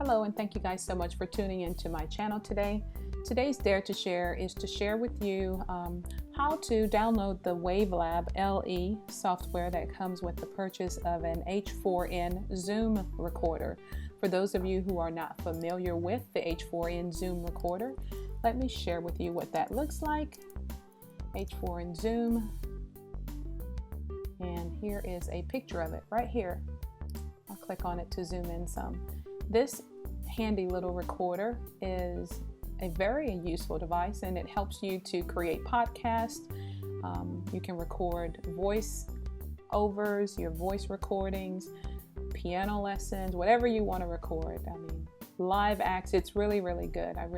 Hello, and thank you guys so much for tuning into my channel today. Today's Dare to Share is to share with you how to download the WaveLab LE software that comes with the purchase of an H4n Zoom recorder. For those of you who are not familiar with the H4n Zoom recorder, let me share with you what that looks like. H4n Zoom, and here is a picture of it right here. I'll click on it to zoom in some. This handy little recorder is a very useful device, and it helps you to create podcasts. You can record voice overs, your voice recordings, piano lessons, whatever you want to record. I mean, live acts. It's really, really good. I'm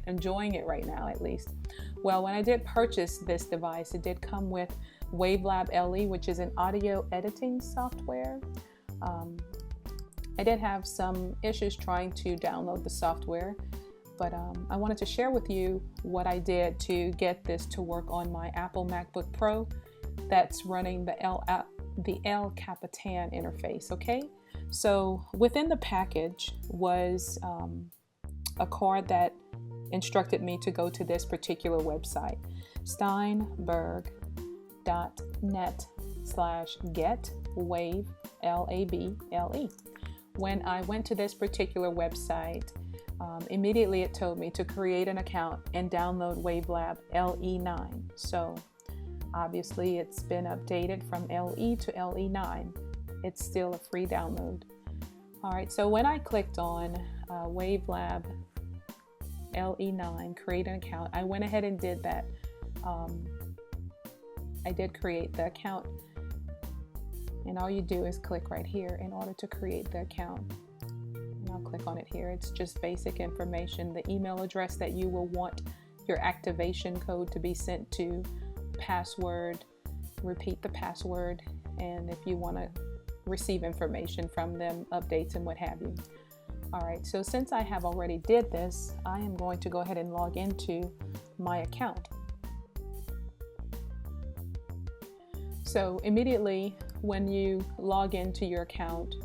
enjoying it right now, at least. Well, when I did purchase this device, it did come with WaveLab LE, which is an audio editing software. I did have some issues trying to download the software, but I wanted to share with you what I did to get this to work on my Apple MacBook Pro that's running the El Capitan interface. Okay, so within the package was a card that instructed me to go to this particular website, steinberg.net/get-wave-LABLE. When I went to this particular website, immediately it told me to create an account and download WaveLab LE9. So obviously it's been updated from LE to LE9. It's still a free download. All right, so when I clicked on WaveLab LE9, create an account, I went ahead and did that. I did create the account, and all you do is click right here in order to create the account. And I'll click on it here. It's just basic information, the email address that you will want your activation code to be sent to, password, repeat the password, and if you want to receive information from them, updates and what have you. All right, so since I have already did this, I am going to go ahead and log into my account. So immediately when you log into your account,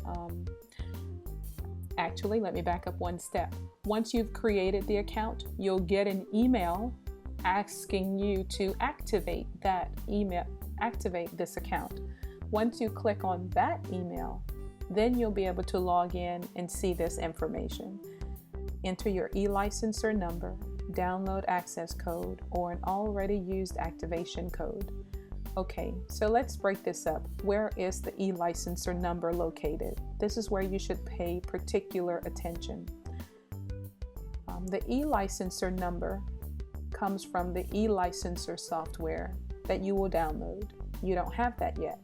actually, let me back up one step. Once you've created the account, you'll get an email asking you to activate this account. Once you click on that email, then you'll be able to log in and see this information. Enter your e-licenser number, download access code, or an already used activation code. Okay, so let's break this up. Where is the e-licenser number located? This is where you should pay particular attention. The e-licenser number comes from the e-licenser software that you will download. You don't have that yet.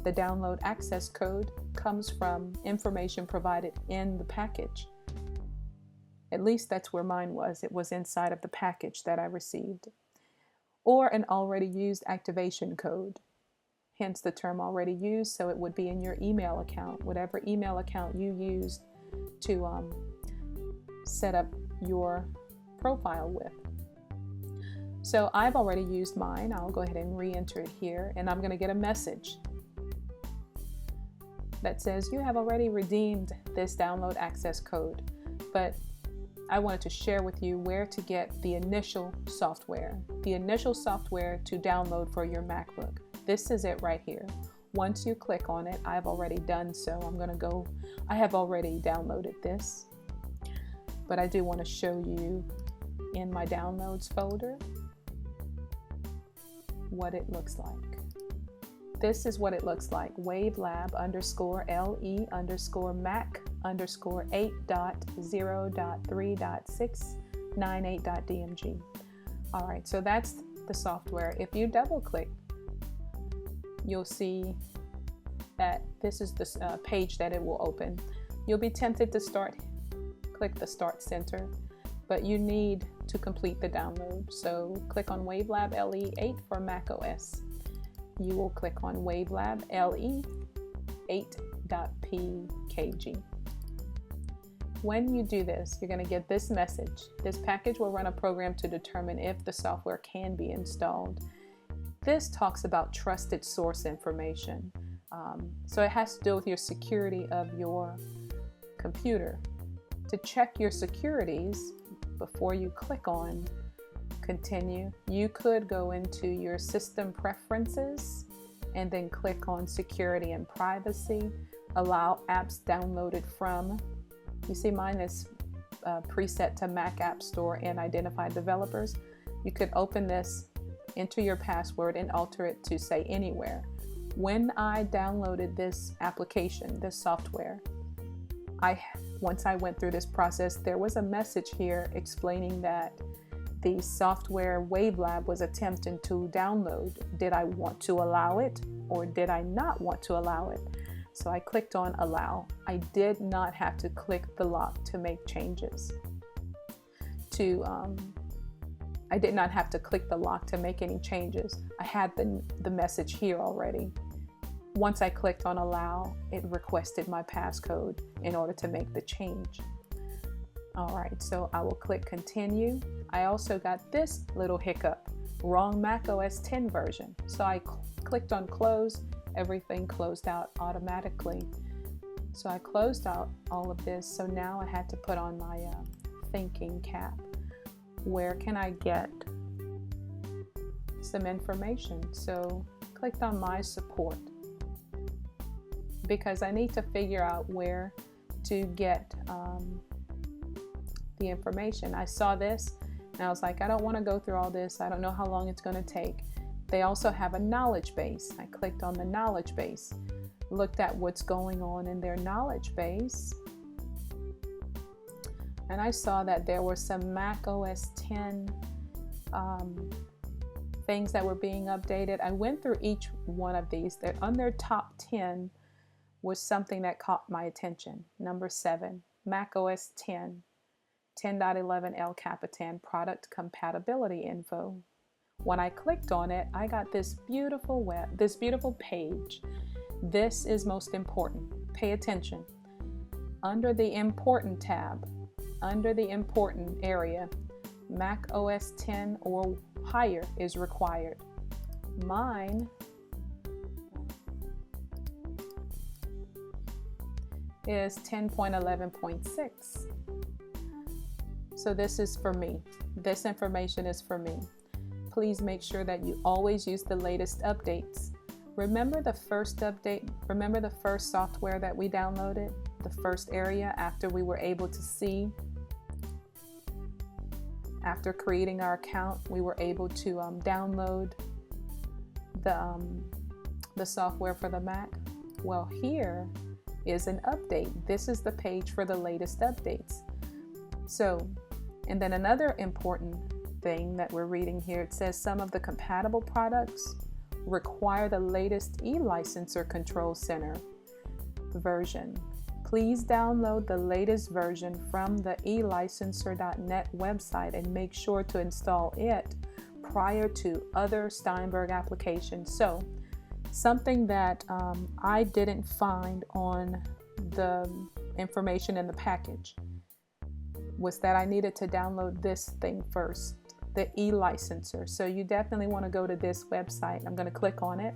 The download access code comes from information provided in the package. At least that's where mine was. It was inside of the package that I received. Or an already used activation code, hence the term already used, so it would be in your email account, whatever email account you used to set up your profile with. So I've already used mine. I'll go ahead and re-enter it here, and I'm going to get a message that says you have already redeemed this download access code, but I wanted to share with you where to get the initial software to download for your MacBook. This is it right here. Once you click on it, I've already done so. I have already downloaded this, but I do want to show you in my downloads folder what it looks like. This is what it looks like. WaveLab_LE_Mac_8.0.3.698.dmg. All right, so that's the software. If you double click, you'll see that this is the page that it will open. You'll be tempted to click the Start Center, but you need to complete the download. So click on WaveLab LE 8 for Mac OS. You will click on WaveLab LE 8.pkg. When you do this, you're going to get this message. This package will run a program to determine if the software can be installed. This talks about trusted source information. So it has to do with your security of your computer. To check your securities before you click on continue, you could go into your system preferences and then click on security and privacy, allow apps downloaded from, you see mine is preset to Mac App Store and identified developers. You could open this, enter your password and alter it to say anywhere. When I downloaded this application, this software, once I went through this process, there was a message here explaining that the software Wavelab was attempting to download. Did I want to allow it or did I not want to allow it? So I clicked on allow. I did not have to click the lock to make changes. I did not have to click the lock to make any changes. I had the message here already. Once I clicked on allow, it requested my passcode in order to make the change. All right, so I will click continue. I also got this little hiccup, wrong Mac OS X version. So I clicked on close, everything closed out automatically. So I closed out all of this. So now I had to put on my thinking cap. Where can I get some information? So clicked on my support because I need to figure out where to get the information. I saw this and I was like, I don't want to go through all this. I don't know how long it's going to take. They also have a knowledge base. I clicked on the knowledge base, looked at what's going on in their knowledge base, and I saw that there were some Mac OS X things that were being updated. I went through each one of these. They're on their top 10 was something that caught my attention. Number 7, Mac OS X, 10.11 El Capitan product compatibility info. When I clicked on it, I got this beautiful page. This is most important. Pay attention. Under the important tab, under the important area, Mac OS X or higher is required. Mine is 10.11.6. So this is for me. This information is for me. Please make sure that you always use the latest updates. Remember the first update? Remember the first software that we downloaded? The first area after we were able to see, after creating our account, we were able to download the software for the Mac. Well, here is an update. This is the page for the latest updates. So, and then another important thing that we're reading here, it says some of the compatible products require the latest eLicenser Control Center version. Please download the latest version from the elicenser.net website and make sure to install it prior to other Steinberg applications. So something that I didn't find on the information in the package was that I needed to download this thing first, the eLicenser. So you definitely want to go to this website. I'm going to click on it.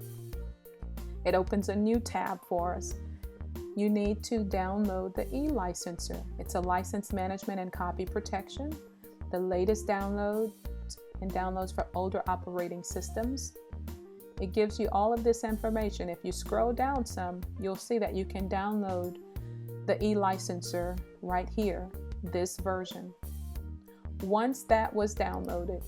It opens a new tab for us. You need to download the eLicenser. It's a license management and copy protection, the latest downloads and downloads for older operating systems. It gives you all of this information. If you scroll down some, you'll see that you can download the eLicenser right here, this version. Once that was downloaded,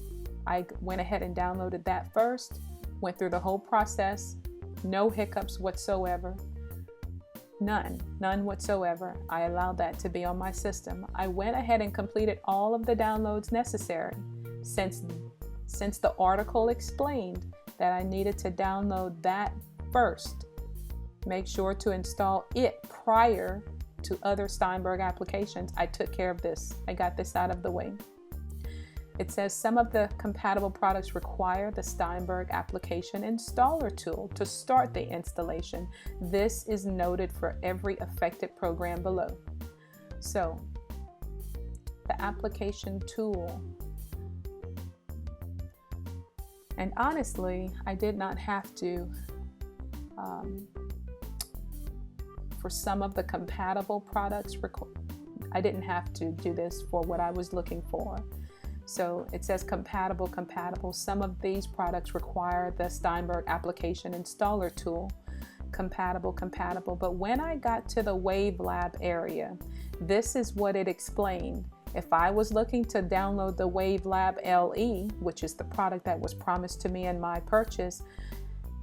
I went ahead and downloaded that first, went through the whole process, no hiccups whatsoever. None whatsoever. I allowed that to be on my system. I went ahead and completed all of the downloads necessary since the article explained that I needed to download that first. Make sure to install it prior to other Steinberg applications. I took care of this. I got this out of the way. It says some of the compatible products require the Steinberg application installer tool to start the installation. This is noted for every affected program below. So, the application tool. And honestly, I did not have to, for some of the compatible products, I didn't have to do this for what I was looking for. So it says compatible. Some of these products require the Steinberg application installer tool. Compatible. But when I got to the WaveLab area, this is what it explained. If I was looking to download the WaveLab LE, which is the product that was promised to me in my purchase,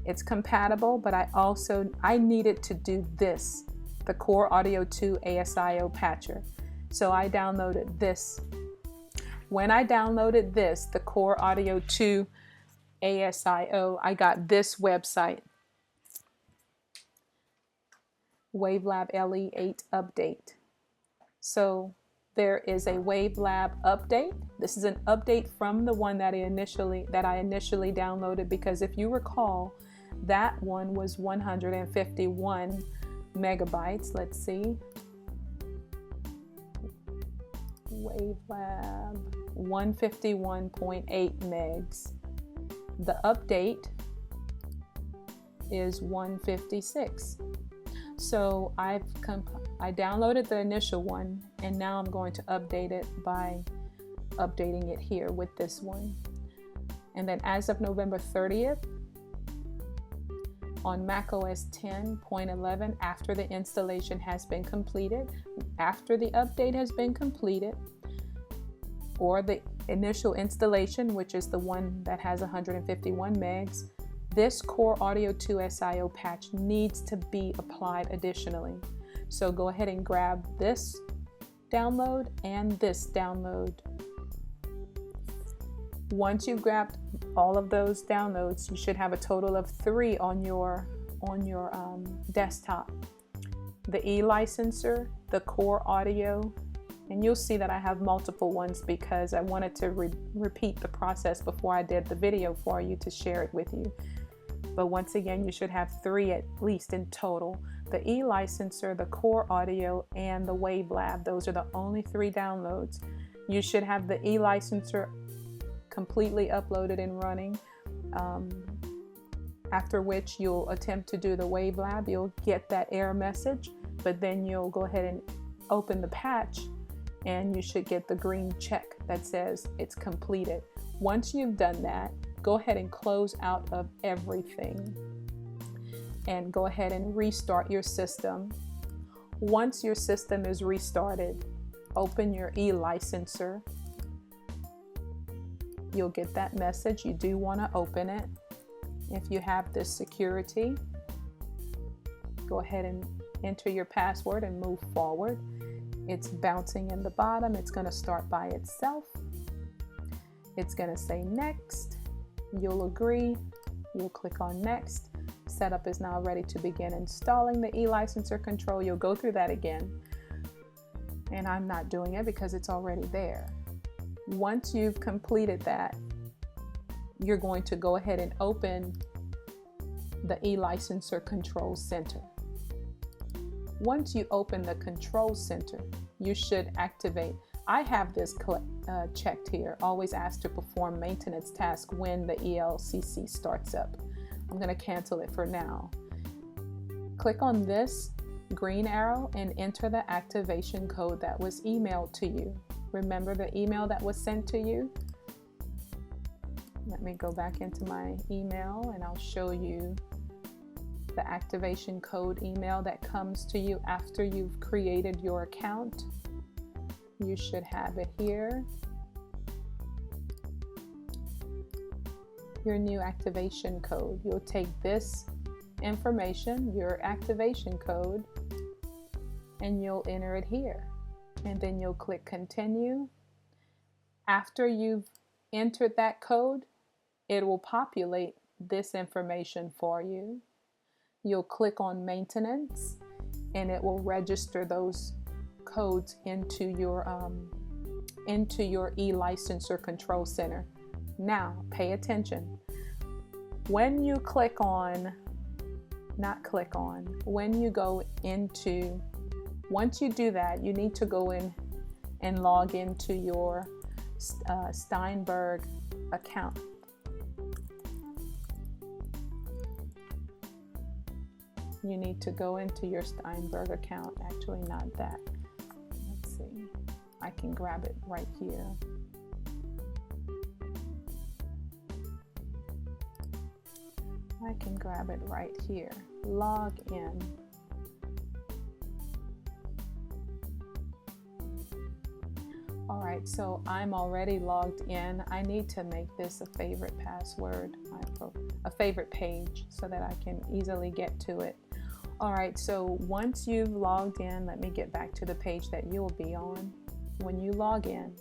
it's compatible, but I needed to do this, the Core Audio 2 ASIO patcher. So I downloaded this. When I downloaded this, the Core Audio 2 ASIO, I got this website, WaveLab LE8 update. So there is a WaveLab update. This is an update from the one that I initially downloaded, because if you recall, that one was 151 megabytes. Let's see. WaveLab 151.8 megs. The update is 156. So I downloaded the initial one, and now I'm going to update it by updating it here with this one. And then as of November 30th, on macOS 10.11, after the installation has been completed, after the update has been completed, or the initial installation, which is the one that has 151 megs, this Core Audio 2 SIO patch needs to be applied additionally. So go ahead and grab this download and this download. Once you've grabbed all of those downloads, you should have a total of 3 on your desktop. The e-licenser, the Core Audio, and you'll see that I have multiple ones because I wanted to repeat the process before I did the video for you to share it with you. But once again, you should have 3 at least in total. The e-licenser, the Core Audio, and the WaveLab. Those are the only 3 downloads. You should have the e-licenser completely uploaded and running, after which you'll attempt to do the WaveLab. You'll get that error message, but then you'll go ahead and open the patch, and you should get the green check that says it's completed. Once you've done that, go ahead and close out of everything and go ahead and restart your system. Once your system is restarted, open your e-licenser. You'll get that message. You do want to open it. If you have this security, go ahead and enter your password and move forward. It's bouncing in the bottom. It's going to start by itself. It's going to say next. You'll agree. You'll click on next. Setup is now ready to begin installing the e-licenser control. You'll go through that again. And I'm not doing it because it's already there. Once you've completed that, you're going to go ahead and open the e-licenser control center. Once you open the control center, you should activate. I have this checked here, always asked to perform maintenance task when the ELCC starts up. I'm going to cancel it for now. Click on this green arrow and enter the activation code that was emailed to you. Remember the email that was sent to you? Let me go back into my email and I'll show you the activation code email that comes to you after you've created your account. You should have it here. Your new activation code. You'll take this information, your activation code, and you'll enter it here. And then you'll click continue. After you've entered that code, it will populate this information for you. You'll click on maintenance and it will register those codes into your e-licenser control center. Now pay attention. When you once you do that, you need to go in and log into your Steinberg account. You need to go into your Steinberg account. Actually, not that. Let's see. I can grab it right here. I can grab it right here. Log in. All right, so I'm already logged in. I need to make this a favorite password, a favorite page, so that I can easily get to it. All right, so once you've logged in, let me get back to the page that you'll be on. When you log in,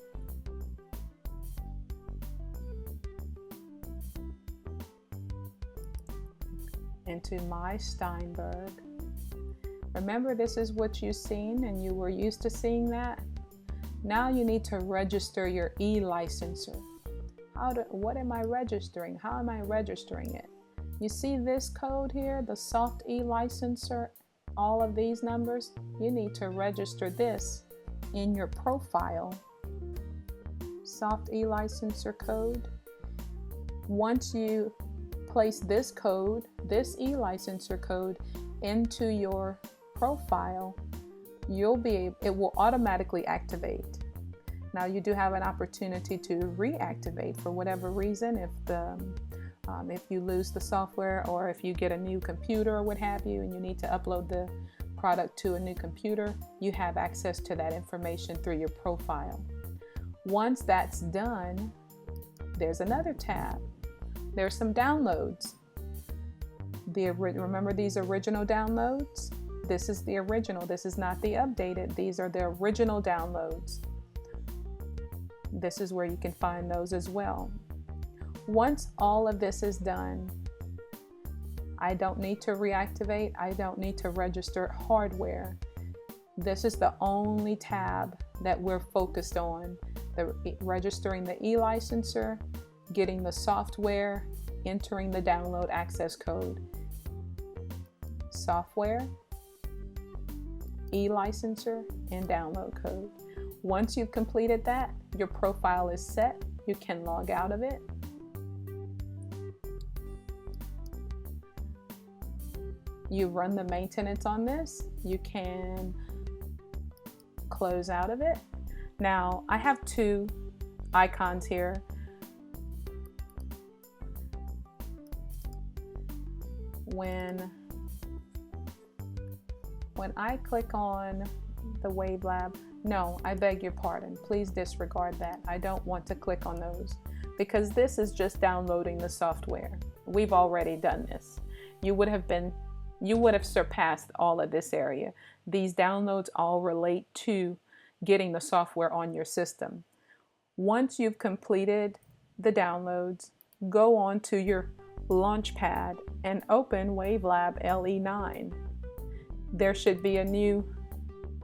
into My Steinberg. Remember, this is what you've seen and you were used to seeing that. Now you need to register your e-licenser. What am I registering? How am I registering it? You see this code here, the soft e-licenser, all of these numbers? You need to register this in your profile. Soft e-licenser code. Once you place this code, this e-licenser code, into your profile, it will automatically activate. Now you do have an opportunity to reactivate for whatever reason, if you lose the software, or if you get a new computer or what have you, and you need to upload the product to a new computer, you have access to that information through your profile. Once that's done, there's another tab. There's some downloads. Remember these original downloads? This is the original. This is not the updated. These are the original downloads. This is where you can find those as well. Once all of this is done, I don't need to reactivate. I don't need to register hardware. This is the only tab that we're focused on. Registering the e-licenser, getting the software, entering the download access code. Software, e-licenser, and download code. Once you've completed that, your profile is set. You can log out of it. You run the maintenance on this. You can close out of it. Now, I have two icons here. When I click on the WaveLab, no, I beg your pardon. Please disregard that. I don't want to click on those because this is just downloading the software. We've already done this. You would have surpassed all of this area. These downloads all relate to getting the software on your system. Once you've completed the downloads, go on to your Launchpad and open WaveLab LE9. There should be a new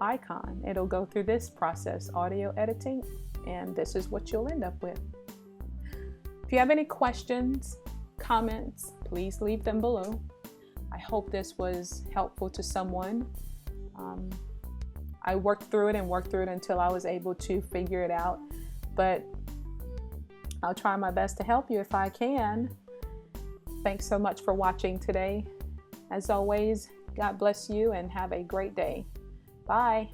icon. It'll go through this process, audio editing, and this is what you'll end up with. If you have any questions, comments, please leave them below. I hope this was helpful to someone. I worked through it until I was able to figure it out, but I'll try my best to help you if I can. Thanks so much for watching today. As always, God bless you and have a great day. Bye.